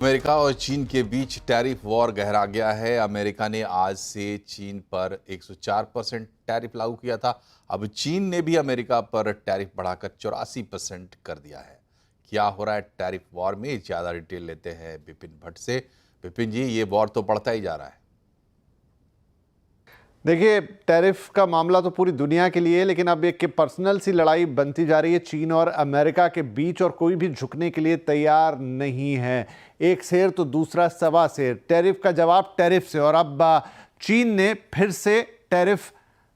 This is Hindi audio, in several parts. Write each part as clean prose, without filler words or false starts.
अमेरिका और चीन के बीच टैरिफ वॉर गहरा गया है। अमेरिका ने आज से चीन पर 104% टैरिफ लागू किया था। अब चीन ने भी अमेरिका पर टैरिफ बढ़ाकर 84% कर दिया है। क्या हो रहा है टैरिफ वॉर में, ज्यादा डिटेल लेते हैं विपिन भट्ट से। विपिन जी, ये वॉर तो बढ़ता ही जा रहा है। देखिए, टैरिफ का मामला तो पूरी दुनिया के लिए है, लेकिन अब एक पर्सनल सी लड़ाई बनती जा रही है चीन और अमेरिका के बीच, और कोई भी झुकने के लिए तैयार नहीं है। एक शेर तो दूसरा सवा शेर। टैरिफ का जवाब टैरिफ से, और अब चीन ने फिर से टैरिफ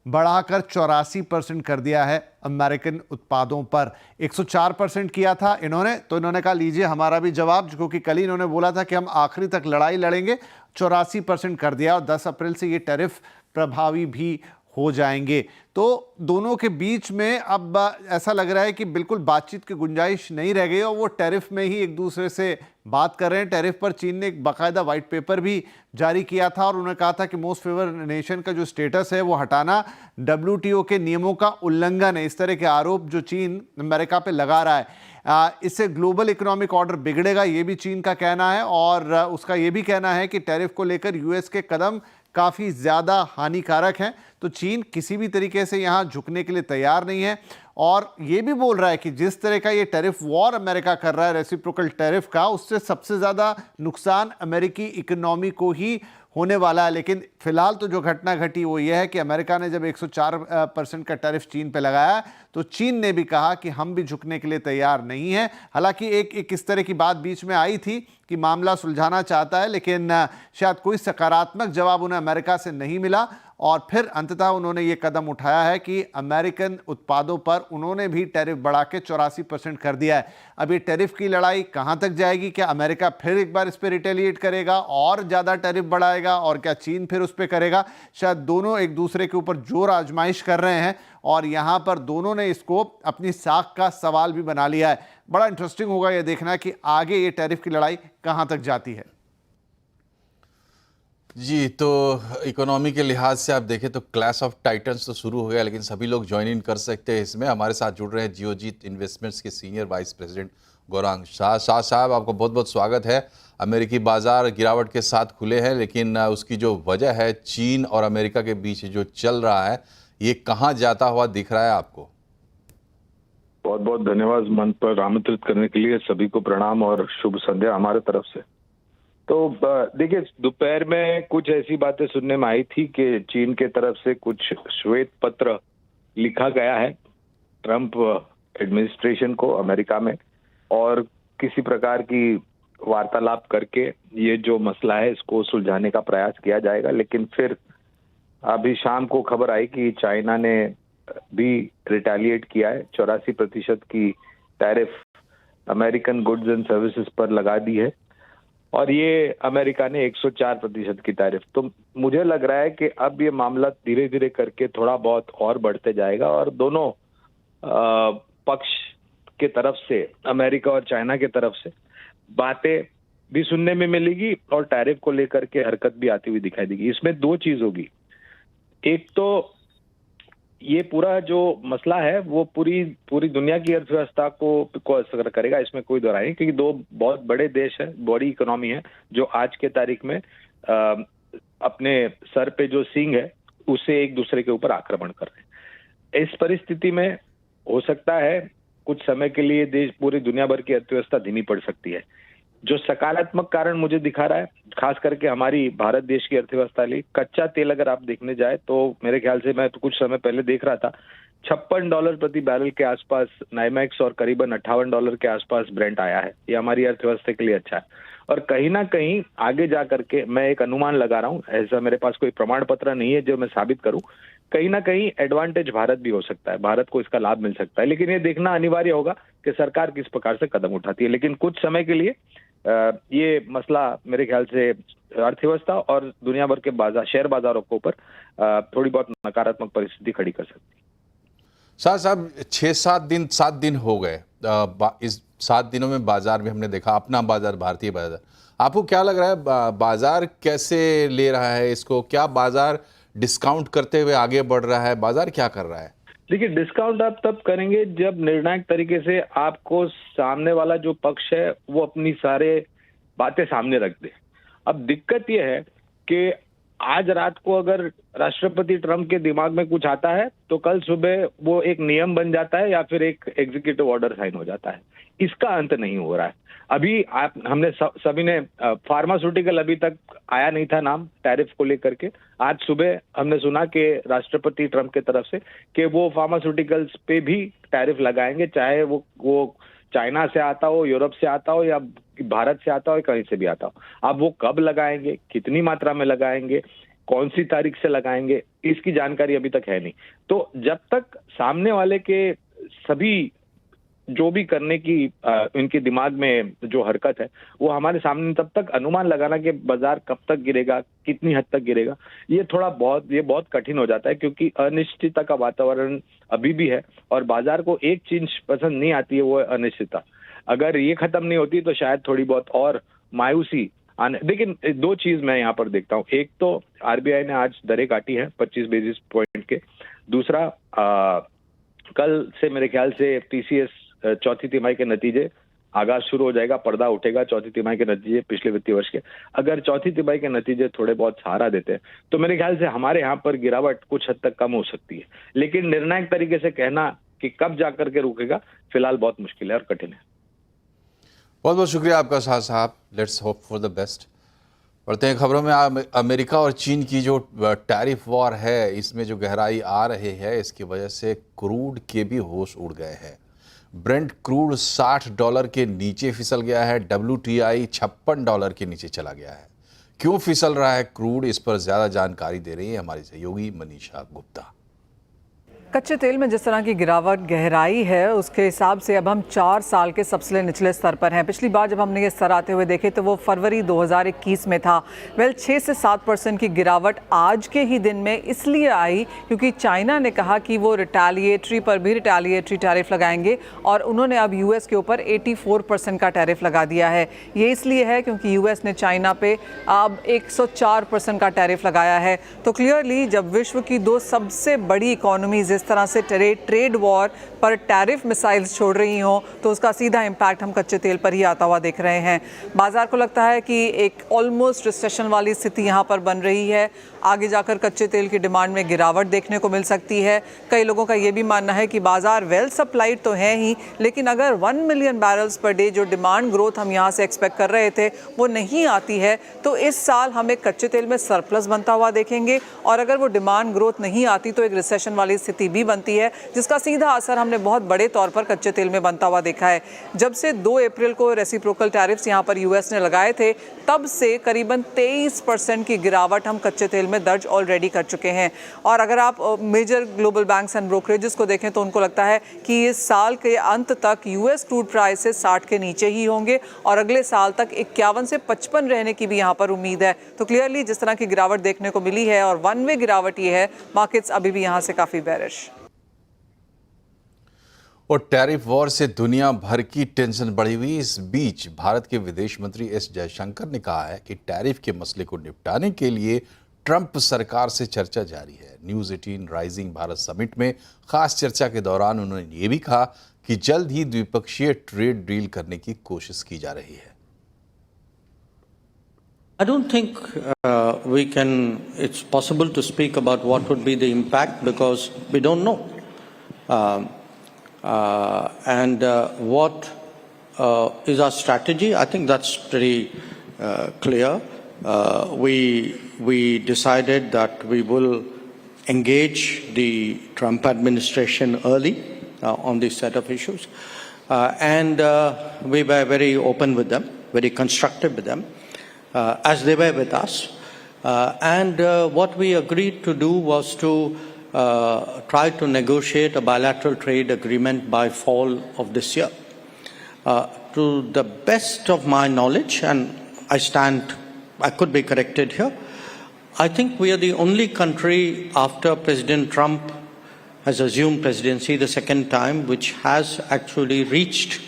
बढ़ाकर 84% कर दिया है अमेरिकन उत्पादों पर। 104% किया था इन्होंने कहा लीजिए हमारा भी जवाब, क्योंकि कल ही इन्होंने बोला था कि हम आखिरी तक लड़ाई लड़ेंगे। 84% कर दिया, और 10 अप्रैल से ये टैरिफ प्रभावी भी हो जाएंगे। तो दोनों के बीच में अब ऐसा लग रहा है कि बिल्कुल बातचीत की गुंजाइश नहीं रह गई, और वो टैरिफ में ही एक दूसरे से बात कर रहे हैं। टैरिफ पर चीन ने एक बाकायदा वाइट पेपर भी जारी किया था, और उन्होंने कहा था कि मोस्ट फेवर नेशन का जो स्टेटस है वो हटाना WTO के नियमों का उल्लंघन है। इस तरह के आरोप जो चीन अमेरिका पे लगा रहा है, इससे ग्लोबल इकोनॉमिक ऑर्डर बिगड़ेगा, ये भी चीन का कहना है। और उसका ये भी कहना है कि टैरिफ को लेकर US के कदम काफ़ी ज़्यादा हानिकारक हैं। तो चीन किसी भी तरीके से यहाँ झुकने के लिए तैयार नहीं है, और ये भी बोल रहा है कि जिस तरह का ये टैरिफ वॉर अमेरिका कर रहा है, रेसिप्रोकल टैरिफ का, उससे सबसे ज़्यादा नुकसान अमेरिकी इकोनॉमी को ही होने वाला है। लेकिन फिलहाल तो जो घटना घटी वो ये है कि अमेरिका ने जब 104% का टैरिफ चीन पे लगाया, तो चीन ने भी कहा कि हम भी झुकने के लिए तैयार नहीं हैं। हालांकि एक इस तरह की बात बीच में आई थी कि मामला सुलझाना चाहता है, लेकिन शायद कोई सकारात्मक जवाब उन्हें अमेरिका से नहीं मिला, और फिर अंततः उन्होंने ये कदम उठाया है कि अमेरिकन उत्पादों पर उन्होंने भी टैरिफ बढ़ा के 84% कर दिया है। अब ये टैरिफ की लड़ाई कहां तक जाएगी? क्या अमेरिका फिर एक बार इस पर रिटेलिएट करेगा और ज़्यादा टैरिफ बढ़ाएगा, और क्या चीन फिर उस पर करेगा? शायद दोनों एक दूसरे के ऊपर जोर आजमाइश कर रहे हैं, और यहां पर दोनों ने इसको अपनी साख का सवाल भी बना लिया है। बड़ा इंटरेस्टिंग होगा यह देखना कि आगे ये टैरिफ की लड़ाई कहां तक जाती है। जी, तो इकोनॉमी के लिहाज से आप देखें तो क्लैश ऑफ टाइटन्स तो शुरू हो गया, लेकिन सभी लोग ज्वाइन इन कर सकते हैं इसमें। हमारे साथ जुड़ रहे हैं जियोजीत इन्वेस्टमेंट्स के senior vice president Gaurang Shah. Shah साहब, आपका बहुत बहुत स्वागत है। अमेरिकी बाजार गिरावट के साथ खुले हैं, लेकिन उसकी जो वजह है चीन और अमेरिका के बीच जो चल रहा है, ये कहाँ जाता हुआ दिख रहा है आपको? बहुत बहुत धन्यवाद मंच पर आमंत्रित करने के लिए। सभी को प्रणाम और शुभ संध्या हमारे तरफ से। तो देखिए, दोपहर में कुछ ऐसी बातें सुनने में आई थी कि चीन के तरफ से कुछ श्वेत पत्र लिखा गया है ट्रंप एडमिनिस्ट्रेशन को अमेरिका में, और किसी प्रकार की वार्तालाप करके ये जो मसला है इसको सुलझाने का प्रयास किया जाएगा। लेकिन फिर अभी शाम को खबर आई कि चाइना ने भी रिटेलिएट किया है, 84% की tariff American goods and services पर लगा दी है, और ये अमेरिका ने 104% की टैरिफ। तो मुझे लग रहा है कि अब ये मामला धीरे धीरे करके थोड़ा बहुत और बढ़ते जाएगा, और दोनों पक्ष के तरफ से, अमेरिका और चाइना के तरफ से बातें भी सुनने में मिलेगी, और टैरिफ को लेकर के हरकत भी आती हुई दिखाई देगी। इसमें दो चीज होगी। एक तो ये पूरा जो मसला है वो पूरी दुनिया की अर्थव्यवस्था को असर करेगा, इसमें कोई दो राय नहीं, क्योंकि दो बहुत बड़े देश है, बड़ी इकोनॉमी है, जो आज के तारीख में अपने सर पे जो सींग है उसे एक दूसरे के ऊपर आक्रमण कर रहे हैं। इस परिस्थिति में हो सकता है कुछ समय के लिए पूरी दुनिया भर की अर्थव्यवस्था धीमी पड़ सकती है। जो सकारात्मक कारण मुझे दिखा रहा है, खास करके हमारी भारत देश की अर्थव्यवस्था लिए, कच्चा तेल अगर आप देखने जाए तो मेरे ख्याल से, मैं तो कुछ समय पहले देख रहा था, $56 प्रति बैरल के आसपास नाइमैक्स और करीबन $58 के आसपास ब्रेंट आया है। ये हमारी अर्थव्यवस्था के लिए अच्छा है, और कहीं ना कहीं आगे जा करके मैं एक अनुमान लगा रहा हूँ, ऐसा मेरे पास कोई प्रमाण पत्र नहीं है जो मैं साबित करूं, कहीं ना कहीं एडवांटेज भारत भी हो सकता है, भारत को इसका लाभ मिल सकता है। लेकिन ये देखना अनिवार्य होगा कि सरकार किस प्रकार से कदम उठाती है। लेकिन कुछ समय के लिए ये मसला मेरे ख्याल से अर्थव्यवस्था और दुनिया भर के शेयर बाजारों के ऊपर थोड़ी बहुत नकारात्मक परिस्थिति खड़ी कर सकती है। शाह साहब, 7 दिन हो गए। इस 7 दिनों में बाजार में हमने देखा, अपना बाजार, भारतीय बाजार, आपको क्या लग रहा है बाजार कैसे ले रहा है इसको? क्या बाजार डिस्काउंट करते हुए आगे बढ़ रहा है? बाजार क्या कर रहा है? देखिए, डिस्काउंट आप तब करेंगे जब निर्णायक तरीके से आपको सामने वाला जो पक्ष है वो अपनी सारे बातें सामने रख दे। अब दिक्कत यह है कि आज रात को अगर राष्ट्रपति ट्रंप के दिमाग में कुछ आता है तो कल सुबह वो एक नियम बन जाता है या फिर एक एग्जीक्यूटिव ऑर्डर साइन हो जाता है। इसका अंत नहीं हो रहा है। अभी हमने सभी ने फार्मास्यूटिकल अभी तक आया नहीं था नाम टैरिफ को लेकर के। आज सुबह हमने सुना कि राष्ट्रपति ट्रंप की तरफ से कि वो फार्मास्यूटिकल्स पे भी टैरिफ लगाएंगे, चाहे वो चाइना से आता हो, यूरोप से आता हो या भारत से आता हो, कहीं से भी आता हो। अब वो कब लगाएंगे, कितनी मात्रा में लगाएंगे, कौन सी तारीख से लगाएंगे, इसकी जानकारी अभी तक है नहीं। तो जब तक सामने वाले के सभी जो भी करने की इनके दिमाग में जो हरकत है वो हमारे सामने, तब तक अनुमान लगाना कि बाजार कब तक गिरेगा, कितनी हद तक गिरेगा, ये बहुत कठिन हो जाता है, क्योंकि अनिश्चितता का वातावरण अभी भी है और बाजार को एक चीज पसंद नहीं आती है, वो है अनिश्चितता। अगर ये खत्म नहीं होती तो शायद थोड़ी बहुत और मायूसी आने। लेकिन दो चीज मैं यहाँ पर देखता हूँ। एक तो आरबीआई ने आज दरें काटी है 25 बेसिस पॉइंट के। दूसरा, कल से मेरे ख्याल से टीसीएस चौथी तिमाही के नतीजे आगाज शुरू हो जाएगा, पर्दा उठेगा चौथी तिमाही के नतीजे पिछले वित्तीय वर्ष के। अगर चौथी तिमाही के नतीजे थोड़े बहुत सहारा देते हैं तो मेरे ख्याल से हमारे यहाँ पर गिरावट कुछ हद तक कम हो सकती है। लेकिन निर्णायक तरीके से कहना कि कब जाकर के रुकेगा, फिलहाल बहुत मुश्किल है और कठिन है। बहुत बहुत शुक्रिया आपका शाह साहब। Let's hope for the best. बढ़ते हैं खबरों में। अमेरिका और चीन की जो टैरिफ वॉर है, इसमें जो गहराई आ रही है, इसकी वजह से क्रूड के भी होश उड़ गए हैं। ब्रेंट क्रूड $60 के नीचे फिसल गया है। WTI $56 के नीचे चला गया है। क्यों फिसल रहा है क्रूड, इस पर ज्यादा जानकारी दे रही है हमारी सहयोगी मनीषा गुप्ता। कच्चे तेल में जिस तरह की गिरावट गहराई है, उसके हिसाब से अब हम 4 साल के सबसे निचले स्तर पर हैं। पिछली बार जब हमने ये स्तर आते हुए देखे तो वो फरवरी 2021 में था। 6 से 7% की गिरावट आज के ही दिन में इसलिए आई क्योंकि चाइना ने कहा कि वो रिटेलिएटरी पर भी रिटेलिएटरी टैरिफ लगाएंगे और उन्होंने अब यूएस के ऊपर 84% का टैरिफ लगा दिया है। ये इसलिए है क्योंकि यूएस ने चाइना पे अब 104% का टैरिफ लगाया है। तो क्लियरली जब विश्व की दो सबसे बड़ी इकोनॉमीज इस तरह से ट्रेड वॉर पर टैरिफ मिसाइल्स छोड़ रही हों तो उसका सीधा इम्पैक्ट हम कच्चे तेल पर ही आता हुआ देख रहे हैं। बाजार को लगता है कि एक ऑलमोस्ट रिसेशन वाली स्थिति यहाँ पर बन रही है। आगे जाकर कच्चे तेल की डिमांड में गिरावट देखने को मिल सकती है। कई लोगों का ये भी मानना है कि बाजार वेल सप्लाइड तो है ही, लेकिन अगर 1 मिलियन बैरल्स पर डे जो डिमांड ग्रोथ हम यहाँ से एक्सपेक्ट कर रहे थे वो नहीं आती है तो इस साल हम एक कच्चे तेल में सरप्लस बनता हुआ देखेंगे। और अगर वो डिमांड ग्रोथ नहीं आती तो एक रिसेशन वाली स्थिति भी बनती है, जिसका सीधा असर हमने बहुत बड़े तौर पर कच्चे तेल में बनता हुआ देखा है। जब से 2 अप्रैल को रेसिप्रोकल टैरिफ्स यहाँ पर यूएस ने लगाए थे, तब से करीबन 23% की गिरावट हम कच्चे तेल में दर्ज ऑलरेडी कर चुके हैं। और अगर आप major global banks and brokerages को देखें तो उनको लगता है कि इस साल के अंत तक यूएस क्रूड प्राइसेस 60 के नीचे ही होंगे और अगले साल तक 51 से 55 रहने की भी यहाँ पर उम्मीद है। तो क्लियरली जिस तरह की गिरावट देखने को मिली है और वन वे गिरावट ये है, मार्केट्स अभी भी यहाँ से काफ़ी बेरिश। और टैरिफ वॉर से दुनिया भर की टेंशन बढ़ी हुई। इस बीच भारत के विदेश मंत्री एस जयशंकर ने कहा है कि टैरिफ के मसले को निपटाने के लिए ट्रंप सरकार से चर्चा जारी है। न्यूज़ 18 राइजिंग भारत समिट में खास चर्चा के दौरान उन्होंने ये भी कहा कि जल्द ही द्विपक्षीय ट्रेड डील करने की कोशिश की जा रही है। I don't think it's possible to speak about what would be the impact because we don't know. What is our strategy? I think that's pretty clear. We decided that we will engage the Trump administration early on this set of issues, and we were very open with them, very constructive with them, as they were with us. What we agreed to do was to try to negotiate a bilateral trade agreement by fall of this year. To the best of my knowledge, and I could be corrected here, I think we are the only country after President Trump has assumed presidency the second time which has actually reached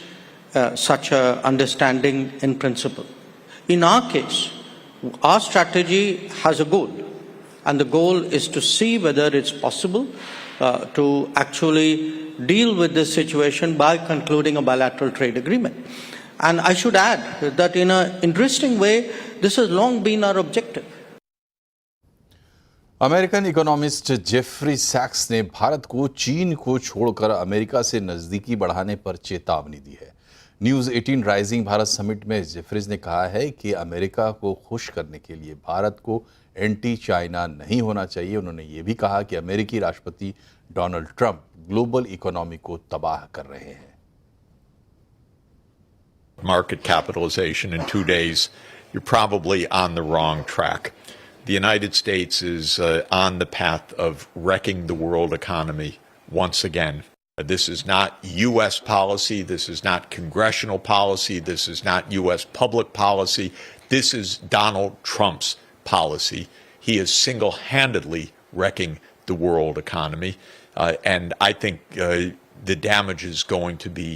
such an understanding in principle. In our case, our strategy has a goal, and the goal is to see whether it's possible to actually deal with this situation by concluding a bilateral trade agreement. And I should add that in an interesting way, this has long been our objective. American economist Jeffrey सैक्स ने भारत को चीन को छोड़कर अमेरिका से नज़दीकी बढ़ाने पर चेतावनी दी है। न्यूज़ 18 राइजिंग भारत समिट में जेफरीज ने कहा है कि अमेरिका को खुश करने के लिए भारत को एंटी चाइना नहीं होना चाहिए। उन्होंने ये भी कहा कि अमेरिकी राष्ट्रपति डोनाल्ड ट्रंप ग्लोबल इकोनॉमी को तबाह कर रहे हैं। Market capitalization in 2 days, you're probably on the wrong track. The United States is on the path of wrecking the world economy once again. This is not U.S. policy. This is not congressional policy. This is not U.S. public policy. This is Donald Trump's policy. He is single-handedly wrecking the world economy. And I think the damage is going to be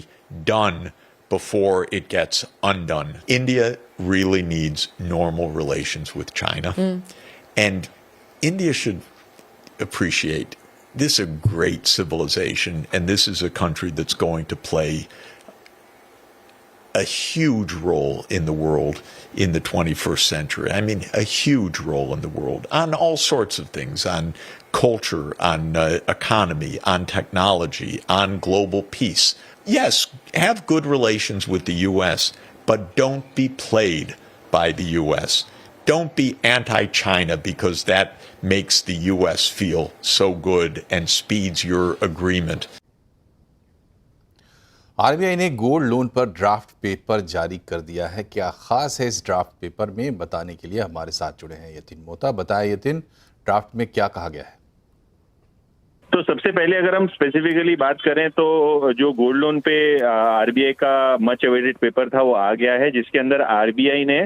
done before it gets undone. India really needs normal relations with China. And India should appreciate this is a great civilization, and this is a country that's going to play a huge role in the world in the 21st century. I mean, a huge role in the world on all sorts of things, on culture, on economy, on technology, on global peace. Yes, have good relations with the U.S., but don't be played by the U.S. Don't be anti-China because that makes the U.S. feel so good and speeds your agreement. RBI ने गोल्ड लोन पर ड्राफ्ट पेपर जारी कर दिया है। क्या खास है इस ड्राफ्ट पेपर में, बताने के लिए हमारे साथ जुड़े हैं यतिन मोहता। बताएं यतिन, ड्राफ्ट में क्या कहा गया है? तो सबसे पहले अगर हम स्पेसिफिकली बात करें तो जो गोल्ड लोन पे आरबीआई का मच अवेटेड पेपर था वो आ गया है, जिसके अंदर आरबीआई ने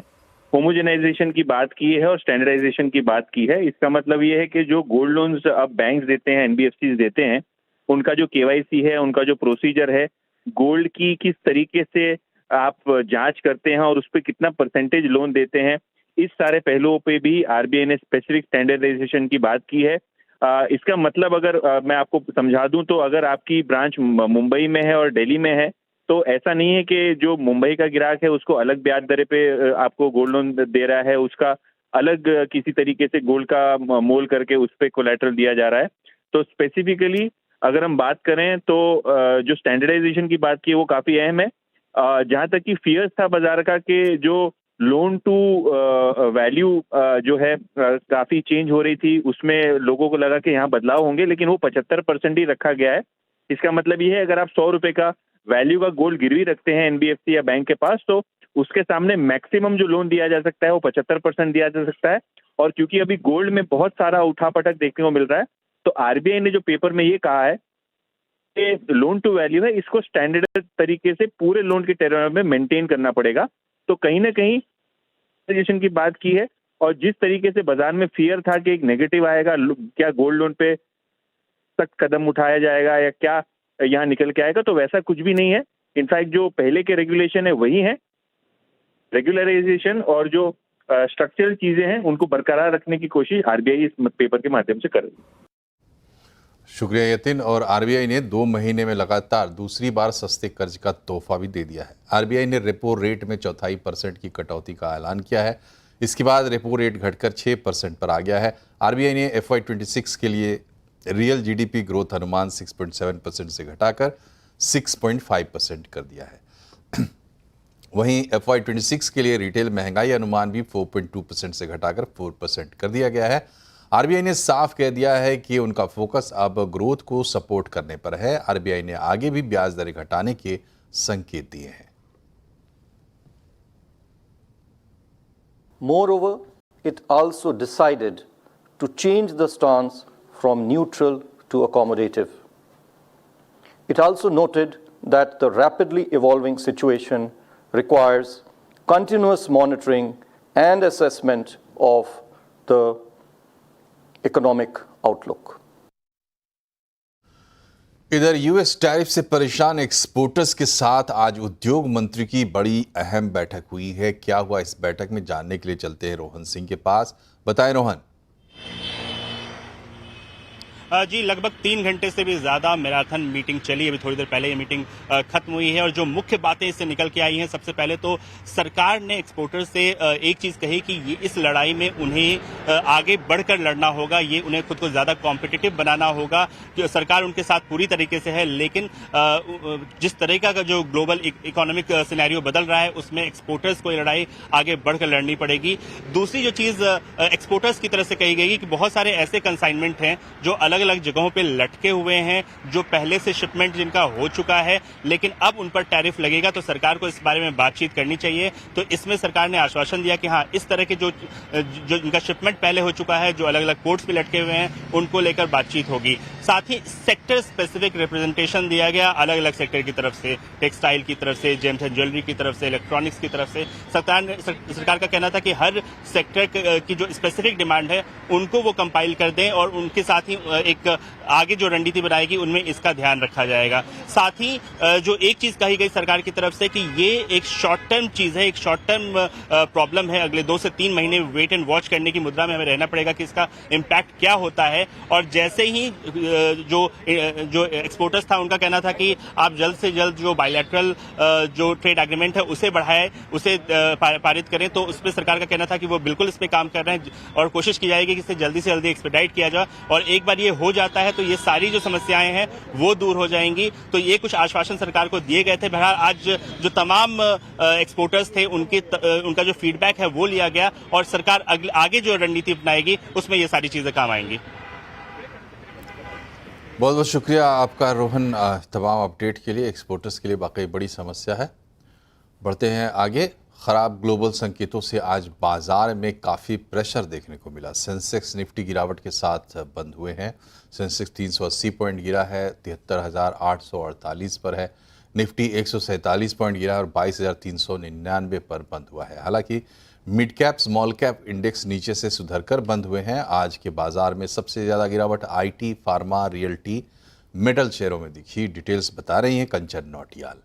होमोजेनाइजेशन की बात की है और स्टैंडर्डाइजेशन की बात की है। इसका मतलब ये है कि जो गोल्ड लोन्स अब बैंक्स देते हैं, एनबीएफसीज देते हैं, उनका जो केवाईसी है, उनका जो प्रोसीजर है, गोल्ड की किस तरीके से आप जांच करते हैं और उस पर कितना परसेंटेज लोन देते हैं, इस सारे पहलुओं पे भी आरबीआई ने स्पेसिफिक स्टैंडर्डाइजेशन की बात की है। इसका मतलब अगर मैं आपको समझा दूं तो अगर आपकी ब्रांच मुंबई में है और दिल्ली में है तो ऐसा नहीं है कि जो मुंबई का ग्राहक है उसको अलग ब्याज दर पे आपको गोल्ड लोन दे रहा है, उसका अलग किसी तरीके से गोल्ड का मोल करके उस पर कोलैटरल दिया जा रहा है। तो स्पेसिफिकली अगर हम बात करें तो जो स्टैंडर्डाइजेशन की बात की है वो काफ़ी अहम है। जहाँ तक कि फियर्स था बाजार का कि जो लोन टू वैल्यू जो है काफ़ी चेंज हो रही थी, उसमें लोगों को लगा कि यहाँ बदलाव होंगे, लेकिन वो 75% ही रखा गया है। इसका मतलब ये है अगर आप 100 रुपये का वैल्यू का गोल्ड गिरवी रखते हैं एनबीएफसी या बैंक के पास तो उसके सामने मैक्सिमम जो लोन दिया जा सकता है वो 75% दिया जा सकता है। और क्योंकि अभी गोल्ड में बहुत सारा उठापटक देखने को मिल रहा है तो आरबीआई ने जो पेपर में ये कहा है कि लोन टू वैल्यू है, इसको स्टैंडर्ड तरीके से पूरे लोन के टेन्योर में मेंटेन करना पड़ेगा। तो कहीं ना कहीं की बात की है और जिस तरीके से बाजार में फियर था कि एक नेगेटिव आएगा, क्या गोल्ड लोन पे सख्त कदम उठाया जाएगा या क्या यहाँ निकल के आएगा, तो वैसा कुछ भी नहीं है। इनफैक्ट जो पहले के रेगुलेशन है वही है, रेगुलराइजेशन और जो स्ट्रक्चरल चीजें हैं उनको बरकरार रखने की कोशिश आरबीआई इस पेपर के माध्यम से कर रही है। शुक्रिया यतिन। और आरबीआई ने 2 महीने में लगातार दूसरी बार सस्ते कर्ज का तोहफा भी दे दिया है। आरबीआई ने रेपो रेट में 0.25% की कटौती का ऐलान किया है। इसके बाद रेपो रेट घटकर 6% पर आ गया है। आरबीआई ने FY26 के लिए रियल जीडीपी ग्रोथ अनुमान 6.7% से घटाकर 6.5% कर दिया है। वहीं FY26 के लिए रिटेल महंगाई अनुमान भी 4.2% से घटाकर 4% कर दिया गया है। आरबीआई ने साफ कह दिया है कि उनका फोकस अब ग्रोथ को सपोर्ट करने पर है। आरबीआई ने आगे भी ब्याज दरें घटाने के संकेत दिए हैं। Moreover, it also decided to change the stance from neutral to accommodative. It also noted that the rapidly evolving situation requires continuous monitoring and assessment of the economic outlook. इधर यूएस टैरिफ से परेशान एक्सपोर्टर्स के साथ आज उद्योग मंत्री की बड़ी अहम बैठक हुई है। क्या हुआ इस बैठक में, जानने के लिए चलते हैं रोहन सिंह के पास। बताएं रोहन। जी लगभग 3 घंटे से भी ज़्यादा मैराथन मीटिंग चली। अभी थोड़ी देर पहले ये मीटिंग खत्म हुई है और जो मुख्य बातें इससे निकल के आई हैं, सबसे पहले तो सरकार ने एक्सपोर्टर से एक चीज़ कही कि ये इस लड़ाई में उन्हें आगे बढ़कर लड़ना होगा, ये उन्हें खुद को ज़्यादा कॉम्पिटिटिव बनाना होगा। सरकार उनके साथ पूरी तरीके से है, लेकिन जिस तरीका का जो ग्लोबल इकोनॉमिक सिनेरियो बदल रहा है उसमें एक्सपोर्टर्स को ये लड़ाई आगे बढ़कर लड़नी पड़ेगी। दूसरी जो चीज़ एक्सपोर्टर्स की तरफ से कही गई कि बहुत सारे ऐसे कंसाइनमेंट हैं जो अलग अलग जगहों पे लटके हुए हैं, जो पहले से शिपमेंट जिनका हो चुका है, लेकिन अब उन पर टैरिफ लगेगा, तो सरकार को इस बारे में बातचीत करनी चाहिए। तो इसमें सरकार ने आश्वासन दिया कि हाँ, इस तरह के जो इनका शिपमेंट पहले हो चुका है, जो अलग अलग पोर्ट्स पे लटके हुए हैं, उनको लेकर बातचीत होगी। साथ ही सेक्टर स्पेसिफिक रिप्रेजेंटेशन दिया गया अलग अलग सेक्टर की तरफ से, टेक्सटाइल की तरफ से, जेम्स एंड ज्वेलरी की तरफ से, इलेक्ट्रॉनिक्स की तरफ से। सरकार का कहना था कि हर सेक्टर की जो स्पेसिफिक डिमांड है उनको वो कंपाइल कर दें और उनके साथ ही एक आगे जो रणनीति बनाएगी उनमें इसका ध्यान रखा जाएगा। साथ ही जो एक चीज कही गई सरकार की तरफ से कि ये एक शॉर्ट टर्म चीज है, एक शॉर्ट टर्म प्रॉब्लम है, अगले 2 से 3 महीने वेट एंड वॉच करने की मुद्रा में हमें रहना पड़ेगा कि इसका इम्पैक्ट क्या होता है। और जैसे ही जो एक्सपोर्टर्स था उनका कहना था कि आप जल्द से जल्द जो बायलैटरल जो ट्रेड एग्रीमेंट है उसे बढ़ाएं, उसे पारित करें। तो उस पर सरकार का कहना था कि वो बिल्कुल इस पे काम कर रहे हैं और कोशिश की जाएगी कि इसे जल्दी से जल्दी एक्सपेडाइट किया जाए। और एक बार ये हो जाता है तो ये सारी जो समस्याएं हैं वो दूर हो जाएंगी। तो ये कुछ आश्वासन सरकार को दिए गए थे। बहरहाल आज जो तमाम एक्सपोर्टर्स थे उनका जो फीडबैक है वो लिया गया और सरकार आगे जो रणनीति अपनाएगी उसमें ये सारी चीजें काम आएंगी। बहुत बहुत शुक्रिया आपका रोहन, तमाम अपडेट के लिए। एक्सपोर्टर्स के लिए वाकई बड़ी समस्या है। बढ़ते हैं आगे। ख़राब ग्लोबल संकेतों से आज बाजार में काफ़ी प्रेशर देखने को मिला। सेंसेक्स निफ्टी गिरावट के साथ बंद हुए हैं। सेंसेक्स 380 पॉइंट गिरा है, 73,848 पर है। निफ्टी 147 पॉइंट गिरा और 22,399 पर बंद हुआ है। हालांकि mid cap small cap index नीचे से सुधरकर बंद हुए हैं। आज के बाजार में सबसे ज़्यादा गिरावट आईटी, फार्मा, रियल्टी, मेटल शेयरों में दिखी। डिटेल्स बता रही हैं कंचन नौटियाल।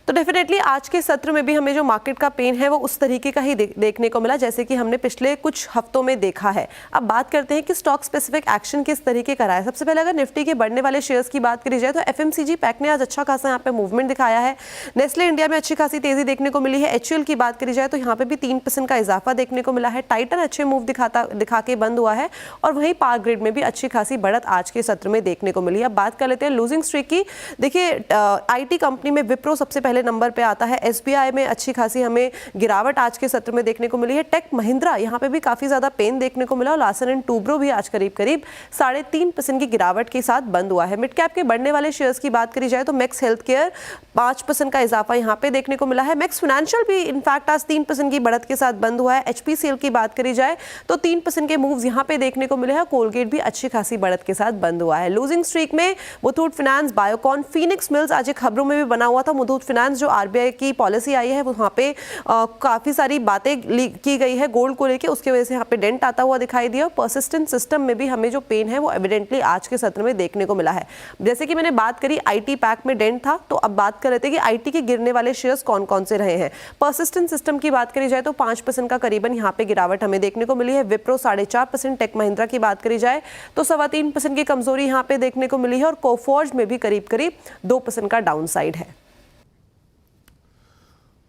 तो डेफिनेटली आज के सत्र में भी हमें जो मार्केट का पेन है वो उस तरीके का ही देखने को मिला जैसे कि हमने पिछले कुछ हफ्तों में देखा है। अब बात करते हैं कि स्टॉक स्पेसिफिक एक्शन किस तरीके का रहा है। सबसे पहले अगर निफ्टी के बढ़ने वाले शेयर्स की बात करी जाए तो एफएमसीजी पैक ने आज अच्छा खासा यहाँ पे मूवमेंट दिखाया है। नेस्ले इंडिया में अच्छी खासी तेजी देखने को मिली है। एचयूएल की बात करी जाए तो यहाँ पे भी 3% का इजाफा देखने को मिला है। टाइटन अच्छे मूव दिखा के बंद हुआ है और वहीं पावर ग्रिड में भी अच्छी खासी बढ़त आज के सत्र में देखने को मिली। अब बात कर लेते हैं लूजिंग स्ट्रीक की। देखिए आईटी कंपनी में विप्रो सबसे पहले नंबर पे आता है। एसबीआई में अच्छी खासी हमें गिरावट आज के सत्र में देखने को मिली है। टेक महिंद्रा यहाँ पे भी काफी ज्यादा पेन देखने को मिला और लार्सन एंड टूब्रो भी आज करीब 3.5% की गिरावट के साथ बंद हुआ है। मिड कैप के बढ़ने वाले शेयर्स की बात करी जाए तो मैक्स हेल्थ केयर 5% का इजाफा यहाँ पे देखने को मिला है। मैक्स फाइनेंशियल भी इनफैक्ट आज 3% की बढ़त के साथ बंद हुआ है। एचपीसीएल की बात करी जाए तो 3% के मूव्स यहाँ पे देखने को मिले हैं। कोलगेट भी अच्छी खासी बढ़त के साथ बंद हुआ है। लूजिंग स्ट्रीक में Muthoot finance, Biocon, Phoenix mills आज खबरों में भी बना हुआ था। मुथूट फाइनेंस जो आरबीआई की पॉलिसी आई है वहाँ पे काफी सारी बातें की गई है गोल्ड को लेके, उसकी वजह से यहाँ पे डेंट आता हुआ दिखाई दिया। परसिस्टेंट सिस्टम में भी हमें जो पेन है वो एविडेंटली आज के सत्र में देखने को मिला है। जैसे कि मैंने बात करी आईटी पैक में डेंट था, तो अब बात कर रहे थे कि आईटी के गिरने वाले शेयर्स कौन कौन से रहे हैं। परसिस्टेंट सिस्टम की बात करी जाए तो 5% का करीबन यहाँ पे गिरावट हमें देखने को मिली है। विप्रो 4.5%, टेक महिंद्रा की बात करी जाए तो 3.25% की कमजोरी यहाँ पे देखने को मिली है और कोफोर्ज में भी करीब 2% का डाउन साइड है।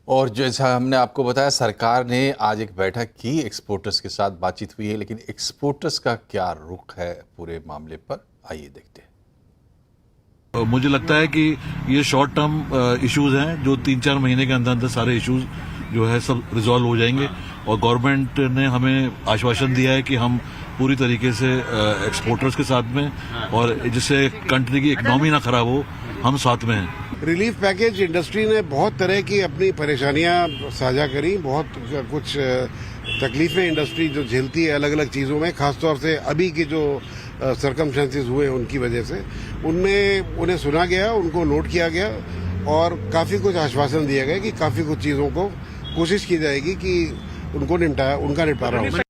और जैसा हमने आपको बताया सरकार ने आज एक बैठक की, एक्सपोर्टर्स के साथ बातचीत हुई है, लेकिन एक्सपोर्टर्स का क्या रुख है पूरे मामले पर, आइए देखते हैं। मुझे लगता है कि ये शॉर्ट टर्म इश्यूज हैं जो 3-4 महीने के अंदर अंदर सारे इश्यूज जो है सब रिजॉल्व हो जाएंगे और गवर्नमेंट ने हमें आश्वासन दिया है कि हम पूरी तरीके से एक्सपोर्टर्स के साथ में और जिससे कंट्री की इकोनॉमी ना खराब हो, हम साथ में हैं। रिलीफ पैकेज इंडस्ट्री ने बहुत तरह की अपनी परेशानियां साझा करी, बहुत कुछ तकलीफें इंडस्ट्री जो झेलती है अलग अलग चीज़ों में, खासतौर से अभी के जो सरकमस्टेंसेस हुए उनकी वजह से, उनमें उन्हें सुना गया, उनको नोट किया गया और काफ़ी कुछ आश्वासन दिया गया कि काफ़ी कुछ चीज़ों को कोशिश की जाएगी कि उनका निपटारा हो।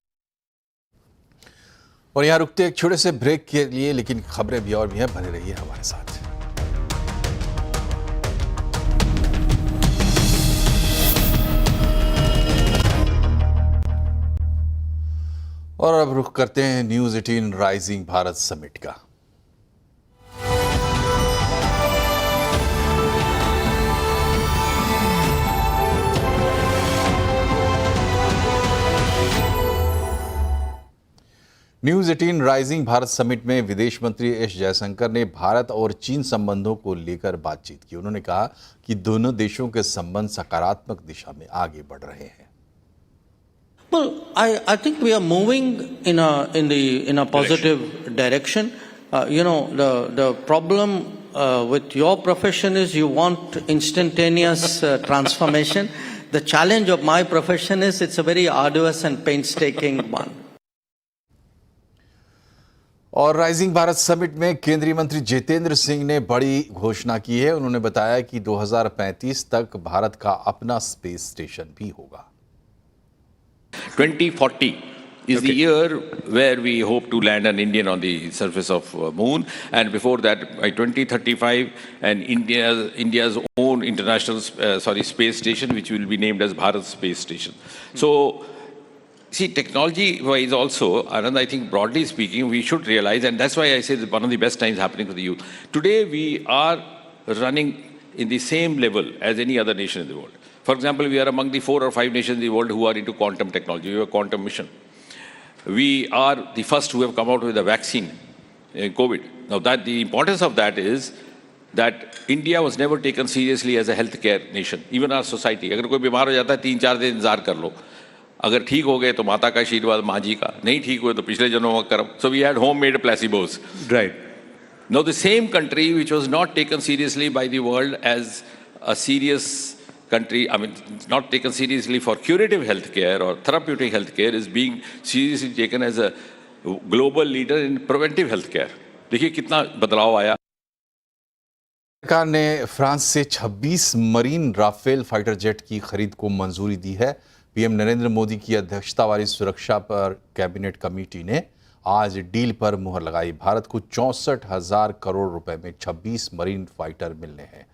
और यहाँ रुकते एक छोटे से ब्रेक के लिए, लेकिन खबरें भी और भी हैं, बने रहिए हमारे साथ। और अब रुख करते हैं न्यूज़ 18 राइजिंग भारत समिट का। न्यूज़ 18 राइजिंग भारत समिट में विदेश मंत्री एस जयशंकर ने भारत और चीन संबंधों को लेकर बातचीत की। उन्होंने कहा कि दोनों देशों के संबंध सकारात्मक दिशा में आगे बढ़ रहे हैं। Well, I think we are moving in a positive direction. The problem with your profession is you want instantaneous transformation. The challenge of my profession is it's a very arduous and painstaking one. और राइजिंग भारत समिट में केंद्रीय मंत्री जितेंद्र सिंह ने बड़ी घोषणा की है। उन्होंने बताया कि 2035 तक भारत का अपना स्पेस स्टेशन भी होगा। 2040 is the year where we hope to land an Indian on the surface of moon, and before that by 2035 and India's own international space station, which will be named as Bharat Space Station. So see, technology wise also, Anand, I think broadly speaking we should realize, and that's why I say that one of the best times happening for the youth today. We are running in the same level as any other nation in the world. For example, we are among the 4 or 5 nations in the world who are into quantum technology. We have a quantum mission. We are the first who have come out with a vaccine in COVID. Now, that the importance of that is that India was never taken seriously as a healthcare nation. Even our society, अगर कोई बीमार हो जाता है 3-4 दिन इंतजार कर लो, अगर ठीक हो गए तो माता का आशीर्वाद, माँ जी का, नहीं ठीक हुए तो पिछले जन्मों का कर्म. So we had homemade placebos. Right. Now the same country which was not taken seriously by the world as a serious country, I mean, not taken seriously for curative healthcare or therapeutic healthcare, is being seriously taken as a global leader in preventive healthcare. देखिए कितना बदलाव आया। सरकार ने फ्रांस से 26 मरीन राफेल फाइटर जेट की खरीद को मंजूरी दी है। पीएम नरेंद्र मोदी की अध्यक्षता वाली सुरक्षा पर कैबिनेट कमेटी ने आज डील पर मुहर लगाई। भारत को 64,000 करोड़ रुपए में 26 मरीन फाइटर मिलने हैं।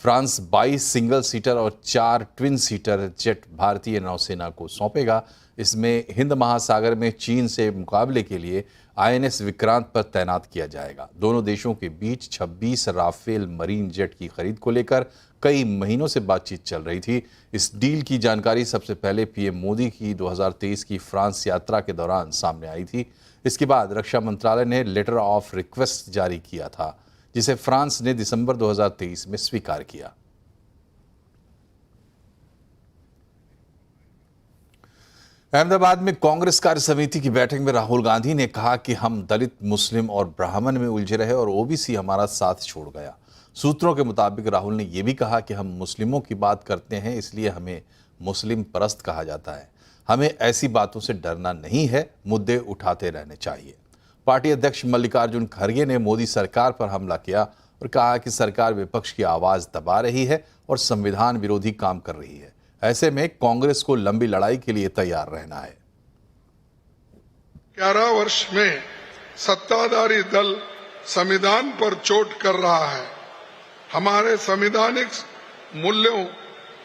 फ्रांस 22 सिंगल सीटर और 4 ट्विन सीटर जेट भारतीय नौसेना को सौंपेगा। इसमें हिंद महासागर में चीन से मुकाबले के लिए आईएनएस विक्रांत पर तैनात किया जाएगा। दोनों देशों के बीच 26 राफेल मरीन जेट की खरीद को लेकर कई महीनों से बातचीत चल रही थी। इस डील की जानकारी सबसे पहले पीएम मोदी की 2023 की फ्रांस यात्रा के दौरान सामने आई थी। इसके बाद रक्षा मंत्रालय ने लेटर ऑफ रिक्वेस्ट जारी किया था, जिसे फ्रांस ने दिसंबर 2023 में स्वीकार किया। अहमदाबाद में कांग्रेस कार्य समिति की बैठक में राहुल गांधी ने कहा कि हम दलित, मुस्लिम और ब्राह्मण में उलझे रहे और ओबीसी हमारा साथ छोड़ गया। सूत्रों के मुताबिक राहुल ने यह भी कहा कि हम मुस्लिमों की बात करते हैं, इसलिए हमें मुस्लिम परस्त कहा जाता है। हमें ऐसी बातों से डरना नहीं है, मुद्दे उठाते रहने चाहिए। पार्टी अध्यक्ष मल्लिकार्जुन खड़गे ने मोदी सरकार पर हमला किया और कहा कि सरकार विपक्ष की आवाज दबा रही है और संविधान विरोधी काम कर रही है। ऐसे में कांग्रेस को लंबी लड़ाई के लिए तैयार रहना है। 11 वर्ष में सत्ताधारी दल संविधान पर चोट कर रहा है। हमारे संवैधानिक मूल्यों,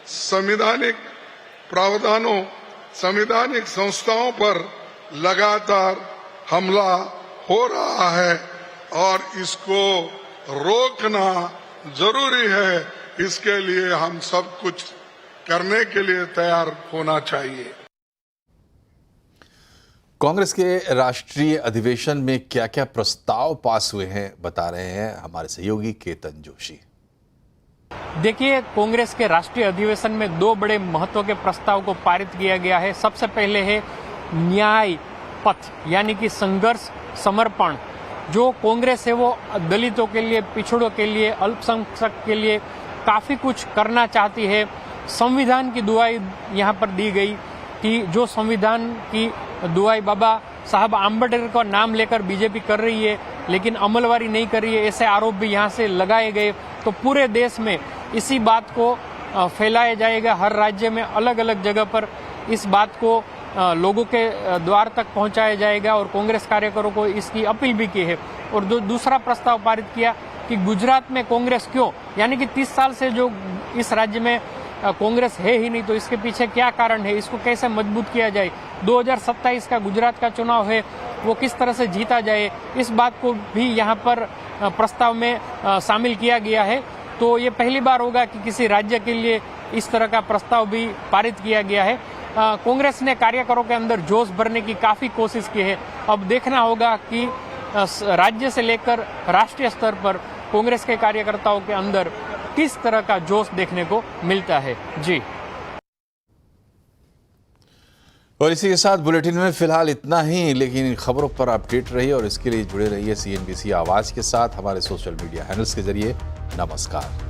संवैधानिक प्रावधानों, संवैधानिक संस्थाओं पर लगातार हमला हो रहा है और इसको रोकना जरूरी है। इसके लिए हम सब कुछ करने के लिए तैयार होना चाहिए। कांग्रेस के राष्ट्रीय अधिवेशन में क्या क्या प्रस्ताव पास हुए हैं, बता रहे हैं हमारे सहयोगी केतन जोशी। देखिए, कांग्रेस के राष्ट्रीय अधिवेशन में 2 बड़े महत्व के प्रस्ताव को पारित किया गया है। सबसे पहले है न्याय पथ, यानी कि संघर्ष समर्पण। जो कांग्रेस है वो दलितों के लिए, पिछड़ों के लिए, अल्पसंख्यक के लिए काफी कुछ करना चाहती है। संविधान की दुआई यहाँ पर दी गई कि जो संविधान की दुआई बाबा साहब आम्बेडकर का नाम लेकर बीजेपी कर रही है, लेकिन अमलवारी नहीं कर रही है, ऐसे आरोप भी यहाँ से लगाए गए। तो पूरे देश में इसी बात को फैलाया जाएगा। हर राज्य में अलग अलग जगह पर इस बात को लोगों के द्वार तक पहुंचाया जाएगा और कांग्रेस कार्यकरों को इसकी अपील भी की है। और दूसरा प्रस्ताव पारित किया कि गुजरात में कांग्रेस क्यों, यानी कि 30 साल से जो इस राज्य में कांग्रेस है ही नहीं, तो इसके पीछे क्या कारण है, इसको कैसे मजबूत किया जाए, 2027 का गुजरात का चुनाव है वो किस तरह से जीता जाए, इस बात को भी यहाँ पर प्रस्ताव में शामिल किया गया है। तो ये पहली बार होगा कि किसी राज्य के लिए इस तरह का प्रस्ताव भी पारित किया गया है। कांग्रेस ने कार्यकर्ताओं के अंदर जोश भरने की काफी कोशिश की है। अब देखना होगा कि राज्य से लेकर राष्ट्रीय स्तर पर कांग्रेस के कार्यकर्ताओं के अंदर किस तरह का जोश देखने को मिलता है। जी, और इसी के साथ बुलेटिन में फिलहाल इतना ही, लेकिन इन खबरों पर अपडेट रहिए और इसके लिए जुड़े रहिए CNBC आवाज के साथ हमारे सोशल मीडिया हैंडल्स के जरिए। नमस्कार।